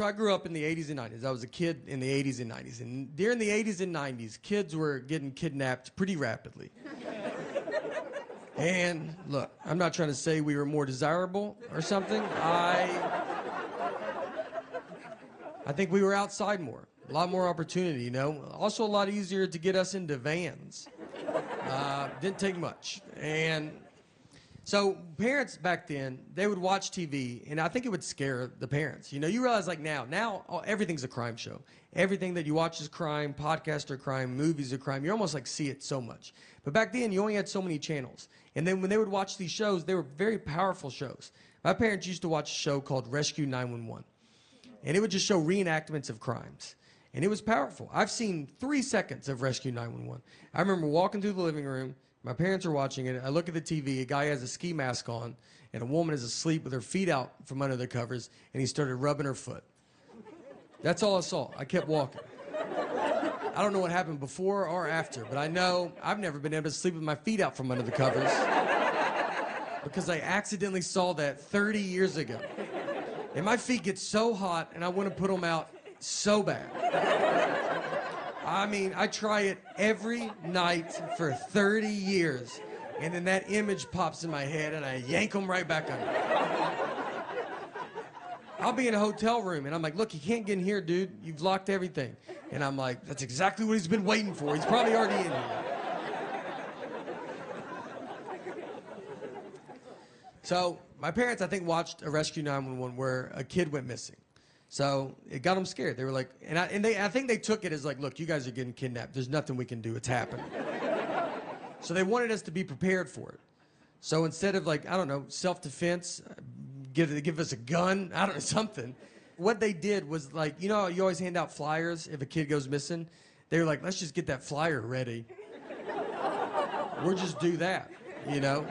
So I grew up in the 80s and 90s. I was a kid in the 80s and 90s. And during the 80s and 90s, kids were getting kidnapped pretty rapidly. And look, I'm not trying to say we were more desirable or something. I think we were outside more. A lot more opportunity, you know. Also a lot easier to get us into vans. Didn't take much. And so parents back then, they would watch TV, and I think it would scare the parents. You know, you realize like now everything's a crime show. Everything that you watch is crime, podcasts are crime, movies are crime. You almost like see it so much. But back then, you only had so many channels. And then when they would watch these shows, they were very powerful shows. My parents used to watch a show called Rescue 911. And it would just show reenactments of crimes. And it was powerful. I've seen 3 seconds of Rescue 911. I remember walking through the living room. My parents are watching it. I look at the TV. A guy has a ski mask on, and a woman is asleep with her feet out from under the covers, and he started rubbing her foot. That's all I saw. I kept walking. I don't know what happened before or after, but I know I've never been able to sleep with my feet out from under the covers because I accidentally saw that 30 years ago. And my feet get so hot, and I want to put them out so bad. I mean, I try it every night for 30 years, and then that image pops in my head, and I yank them right back under. I'll be in a hotel room, and I'm like, look, you can't get in here, dude. You've locked everything. And I'm like, that's exactly what he's been waiting for. He's probably already in here. So my parents, I think, watched a Rescue 911 where a kid went missing. So it got them scared. They were like, I think they took it as like, look, you guys are getting kidnapped. There's nothing we can do. It's happening. So they wanted us to be prepared for it. So instead of like, I don't know, self-defense, give us a gun, I don't know, something. What they did was like, you know, you always hand out flyers if a kid goes missing. They were like, let's just get that flyer ready. We'll just do that, you know?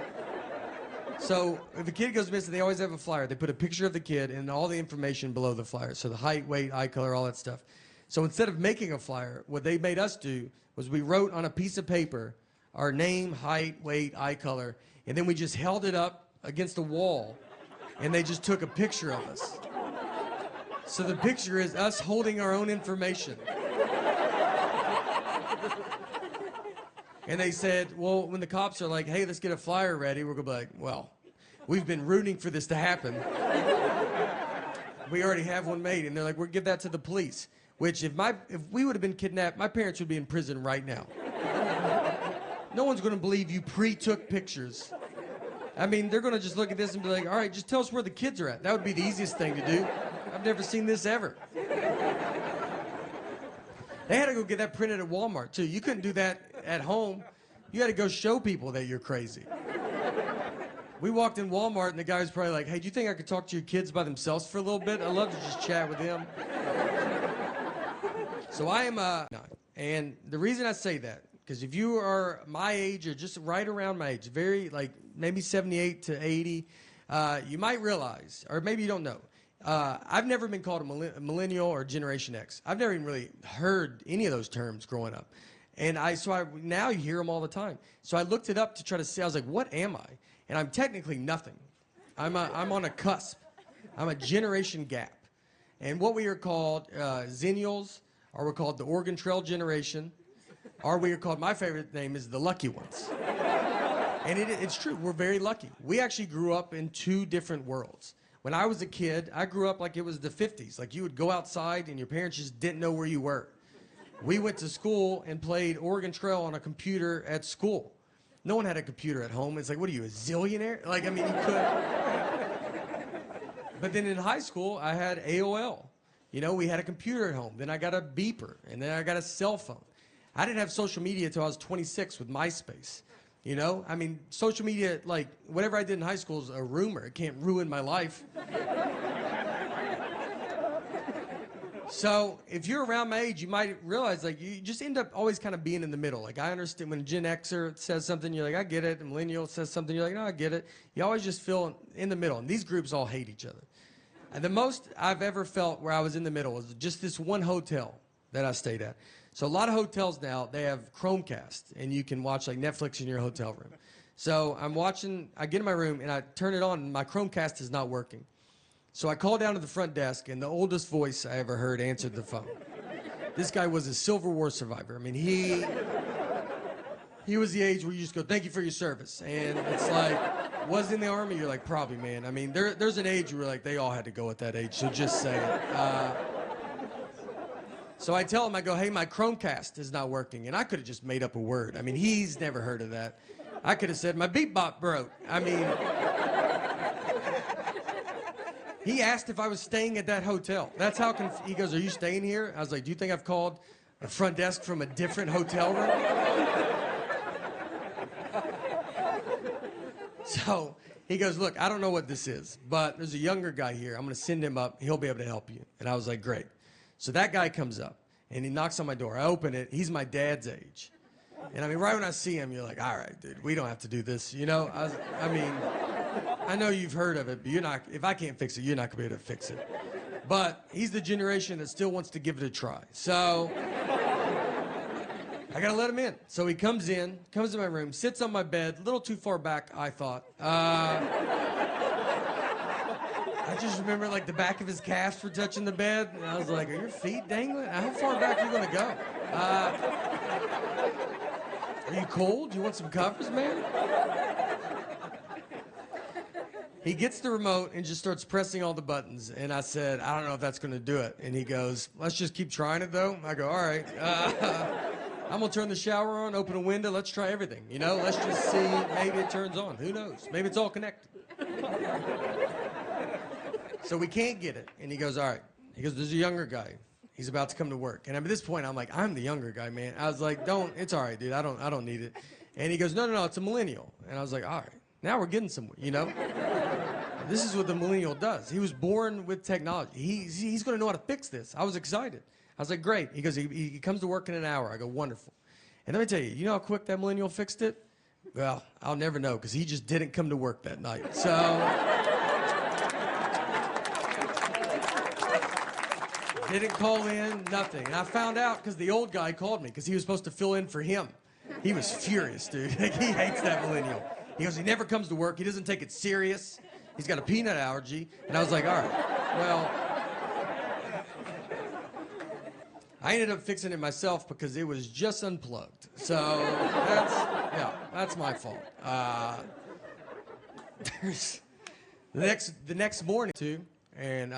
So if a kid goes missing, they always have a flyer. They put a picture of the kid and all the information below the flyer. So the height, weight, eye color, all that stuff. So instead of making a flyer, what they made us do was we wrote on a piece of paper our name, height, weight, eye color, and then we just held it up against a wall, and they just took a picture of us. So the picture is us holding our own information. And they said, well, when the cops are like, hey, let's get a flyer ready, we're going to be like, well, we've been rooting for this to happen. We already have one made. And they're like, we'll give that to the police. Which, if we would have been kidnapped, my parents would be in prison right now. No one's going to believe you pre-took pictures. I mean, they're going to just look at this and be like, all right, just tell us where the kids are at. That would be the easiest thing to do. I've never seen this ever. They had to go get that printed at Walmart, too. You couldn't do that at home. You had to go show people that you're crazy. We walked in Walmart, and the guy was probably like, hey, do you think I could talk to your kids by themselves for a little bit? I'd love to just chat with them. So I am, and the reason I say that, because if you are my age or just right around my age, very, like, maybe 78 to 80, you might realize, or maybe you don't know, I've never been called a millennial or Generation X. I've never even really heard any of those terms growing up. And now you hear them all the time. So I looked it up to try to see, I was like, what am I? And I'm technically nothing. I'm on a cusp. I'm a generation gap. And what we are called, Zennials, or we're called the Oregon Trail generation, or we are called, my favorite name is the lucky ones. And it's true, we're very lucky. We actually grew up in two different worlds. When I was a kid, I grew up like it was the 50s. Like you would go outside and your parents just didn't know where you were. We went to school and played Oregon Trail on a computer at school. No one had a computer at home. It's like, what are you, a zillionaire? Like, I mean, you could. But then in high school, I had AOL. You know, we had a computer at home. Then I got a beeper. And then I got a cell phone. I didn't have social media until I was 26 with MySpace. You know, I mean, social media, like, whatever I did in high school is a rumor. It can't ruin my life. So if you're around my age, you might realize, like, you just end up always kind of being in the middle. Like, I understand when a Gen Xer says something, you're like, I get it. A millennial says something, you're like, no, I get it. You always just feel in the middle. And these groups all hate each other. And the most I've ever felt where I was in the middle was just this one hotel that I stayed at. So a lot of hotels now, they have Chromecast, and you can watch like Netflix in your hotel room. So I get in my room, and I turn it on, and my Chromecast is not working. So I called down to the front desk, and the oldest voice I ever heard answered the phone. This guy was a Civil War survivor. I mean, he was the age where you just go, thank you for your service. And it's like, was in the Army? You're like, probably, man. I mean, there's an age where like they all had to go at that age, so just say it. So I tell him, I go, hey, my Chromecast is not working. And I could have just made up a word. I mean, he's never heard of that. I could have said, my beat bop broke. I mean, he asked if I was staying at that hotel. That's how he goes, are you staying here? I was like, do you think I've called the front desk from a different hotel room? So he goes, look, I don't know what this is, but there's a younger guy here. I'm going to send him up. He'll be able to help you. And I was like, great. So that guy comes up, and he knocks on my door. I open it. He's my dad's age. And I mean, right when I see him, you're like, all right, dude, we don't have to do this. You know, I mean, I know you've heard of it, but you're not, if I can't fix it, you're not going to be able to fix it. But he's the generation that still wants to give it a try. So I got to let him in. So he comes in my room, sits on my bed, a little too far back, I thought. I just remember like the back of his calves were touching the bed, and I was like, are your feet dangling? How far back are you going to go? Are you cold? Do you want some covers, man? He gets the remote and just starts pressing all the buttons, and I said, I don't know if that's going to do it. And he goes, let's just keep trying it, though. I go, all right. I'm going to turn the shower on, open a window, let's try everything. You know, let's just see, maybe it turns on. Who knows? Maybe it's all connected. So we can't get it. And he goes, all right. He goes, there's a younger guy. He's about to come to work. And at this point, I'm like, I'm the younger guy, man. I was like, it's all right, dude. I don't need it. And he goes, no, it's a millennial. And I was like, all right. Now we're getting somewhere, you know? This is what the millennial does. He was born with technology. He's going to know how to fix this. I was excited. I was like, great. He goes, he comes to work in an hour. I go, wonderful. And let me tell you, you know how quick that millennial fixed it? Well, I'll never know because he just didn't come to work that night. So didn't call in, nothing. And I found out because the old guy called me because he was supposed to fill in for him. He was furious, dude. Like, he hates that millennial. He goes, he never comes to work. He doesn't take it serious. He's got a peanut allergy. And I was like, all right, well, I ended up fixing it myself because it was just unplugged. So that's my fault. There's the next morning too, and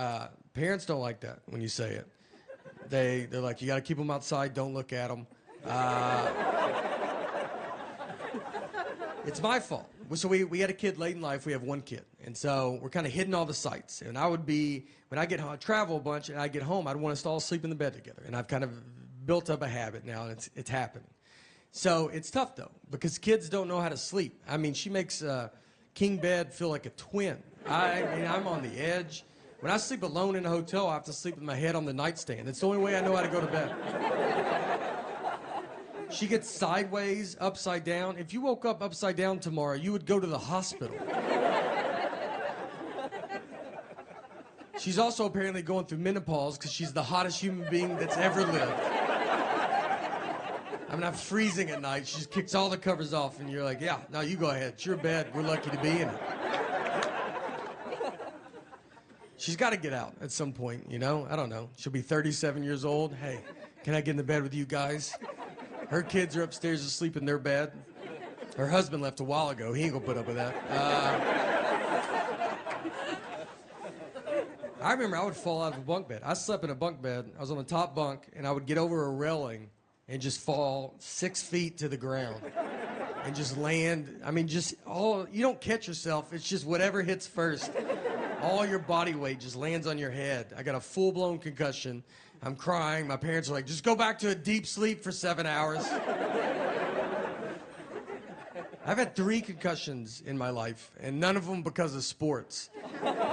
parents don't like that when you say it. They're like, you got to keep them outside. Don't look at them. It's my fault. So we had a kid late in life. We have one kid. And so we're kind of hitting all the sites. And I would be, when I get home, I travel a bunch, and I get home, I'd want us to all sleep in the bed together. And I've kind of built up a habit now, and it's happening. So it's tough, though, because kids don't know how to sleep. I mean, she makes king bed feel like a twin. I mean, I'm on the edge. When I sleep alone in a hotel, I have to sleep with my head on the nightstand. It's the only way I know how to go to bed. She gets sideways, upside down. If you woke up upside down tomorrow, you would go to the hospital. She's also apparently going through menopause because she's the hottest human being that's ever lived. I mean, I'm freezing at night. She just kicks all the covers off, and you're like, yeah, no, you go ahead. It's your bed. We're lucky to be in it. She's got to get out at some point, you know? I don't know. She'll be 37 years old. Hey, can I get in the bed with you guys? Her kids are upstairs asleep in their bed. Her husband left a while ago. He ain't gonna put up with that. I remember I would fall out of a bunk bed. I slept in a bunk bed. I was on the top bunk, and I would get over a railing and just fall 6 feet to the ground and just land. I mean, you don't catch yourself. It's just whatever hits first. All your body weight just lands on your head. I got a full-blown concussion. I'm crying. My parents are like, just go back to a deep sleep for 7 hours. I've had 3 concussions in my life, and none of them because of sports.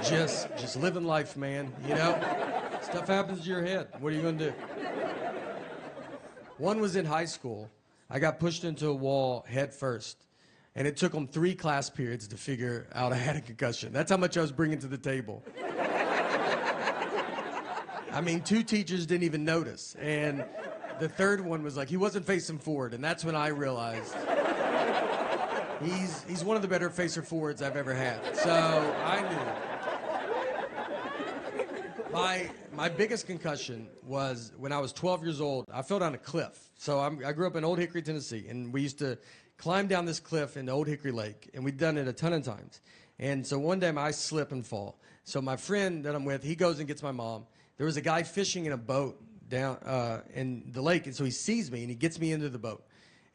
Just living life, man, you know? Stuff happens to your head. What are you going to do? One was in high school. I got pushed into a wall head first, and it took them 3 class periods to figure out I had a concussion. That's how much I was bringing to the table. I mean, 2 teachers didn't even notice. And the third one was like, he wasn't facing forward. And that's when I realized he's one of the better facer forwards I've ever had. So I knew. my biggest concussion was when I was 12 years old. I fell down a cliff. So I grew up in Old Hickory, Tennessee, and we used to climb down this cliff into Old Hickory Lake, and we'd done it a ton of times. And so one day I slip and fall. So my friend that I'm with, he goes and gets my mom. There was a guy fishing in a boat down in the lake, and so he sees me, and he gets me into the boat.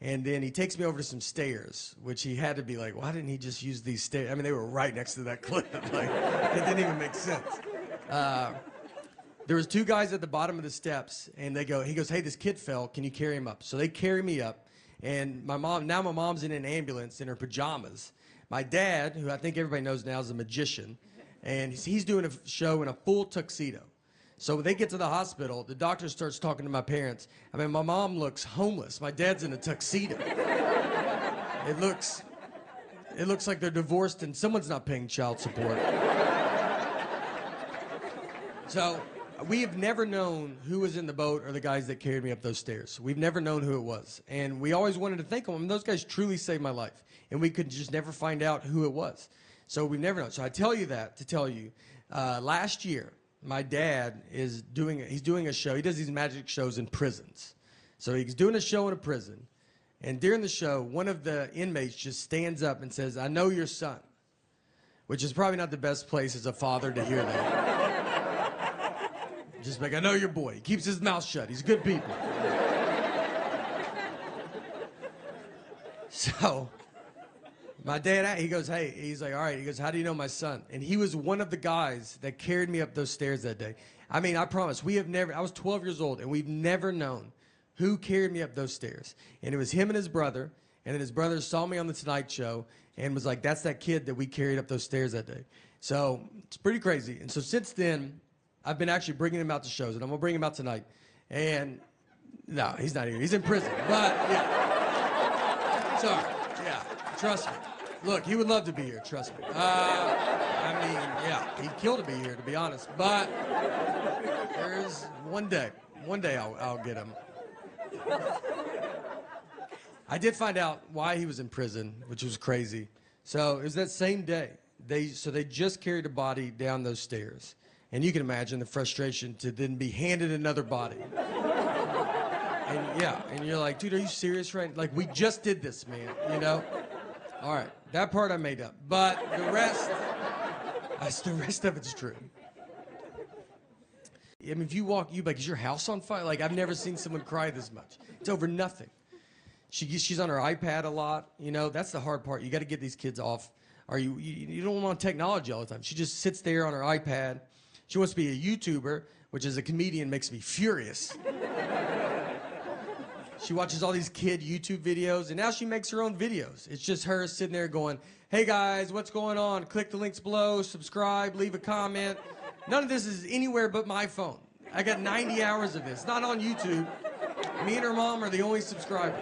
And then he takes me over to some stairs, which he had to be like, why didn't he just use these stairs? I mean, they were right next to that cliff. Like, it didn't even make sense. There was two guys at the bottom of the steps, and he goes, hey, this kid fell. Can you carry him up? So they carry me up, and my mom's in an ambulance in her pajamas. My dad, who I think everybody knows now is a magician, and he's doing a show in a full tuxedo. So when they get to the hospital, the doctor starts talking to my parents. I mean, my mom looks homeless. My dad's in a tuxedo. It looks like they're divorced and someone's not paying child support. So we have never known who was in the boat or the guys that carried me up those stairs. We've never known who it was. And we always wanted to thank them. I mean, those guys truly saved my life. And we could just never find out who it was. So we've never known. So I tell you that to tell you, last year, my dad he's doing a show. He does these magic shows in prisons. So he's doing a show in a prison. And during the show, one of the inmates just stands up and says, I know your son, which is probably not the best place as a father to hear that. Just like, I know your boy. He keeps his mouth shut. He's good people. So my dad, he goes, hey, he's like, all right. He goes, how do you know my son? And he was one of the guys that carried me up those stairs that day. I mean, I promise, I was 12 years old, and we've never known who carried me up those stairs. And it was him and his brother, and then his brother saw me on the Tonight Show and was like, that's that kid that we carried up those stairs that day. So it's pretty crazy. And so since then, I've been actually bringing him out to shows, and I'm going to bring him out tonight. And no, he's not here. He's in prison. But, yeah. Sorry. Yeah, trust me. Look, he would love to be here, trust me. I mean, yeah, he'd kill to be here, to be honest. But there's one day I'll get him. I did find out why he was in prison, which was crazy. So it was that same day. They just carried a body down those stairs. And you can imagine the frustration to then be handed another body. And yeah, and you're like, dude, are you serious right now? Like, we just did this, man, you know? All right, that part I made up. But the rest of it's true. I mean, if you walk, you're like, is your house on fire? Like, I've never seen someone cry this much. It's over nothing. She's on her iPad a lot, you know? That's the hard part. You got to get these kids off. Or you don't want technology all the time. She just sits there on her iPad. She wants to be a YouTuber, which as a comedian makes me furious. She watches all these kid YouTube videos, and now she makes her own videos. It's just her sitting there going, hey guys, what's going on? Click the links below, subscribe, leave a comment. None of this is anywhere but my phone. I got 90 hours of this, not on YouTube. Me and her mom are the only subscribers.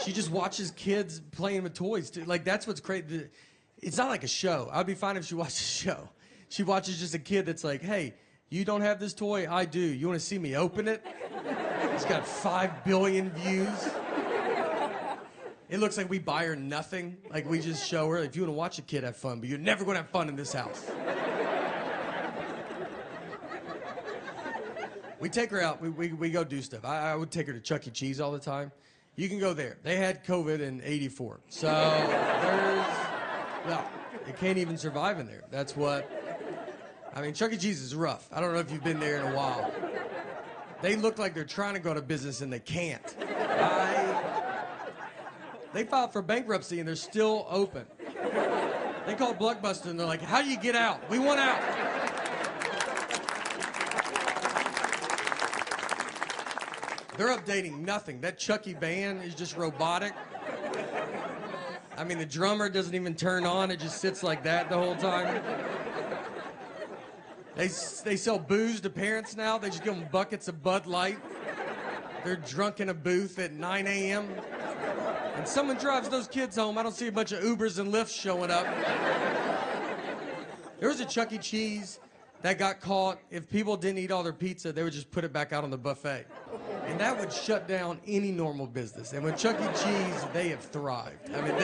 She just watches kids playing with toys, too. Like, that's what's crazy. It's not like a show. I'd be fine if she watched a show. She watches just a kid that's like, hey, you don't have this toy? I do. You want to see me open it? It's got 5 billion views. It looks like we buy her nothing. Like, we just show her, if you want to watch a kid have fun, but you're never going to have fun in this house. We take her out. We go do stuff. I would take her to Chuck E. Cheese all the time. You can go there. They had COVID in '84. So it can't even survive in there. That's what... I mean, Chuck E. Cheese is rough. I don't know if you've been there in a while. They look like they're trying to go to business and they can't. They filed for bankruptcy and they're still open. They called Blockbuster and they're like, how do you get out? We want out. They're updating nothing. That Chucky band is just robotic. I mean, the drummer doesn't even turn on. It just sits like that the whole time. They sell booze to parents now. They just give them buckets of Bud Light. They're drunk in a booth at 9 a.m. And someone drives those kids home. I don't see a bunch of Ubers and Lyfts showing up. There was a Chuck E. Cheese that got caught. If people didn't eat all their pizza, they would just put it back out on the buffet. And that would shut down any normal business. And with Chuck E. Cheese, they have thrived. I mean,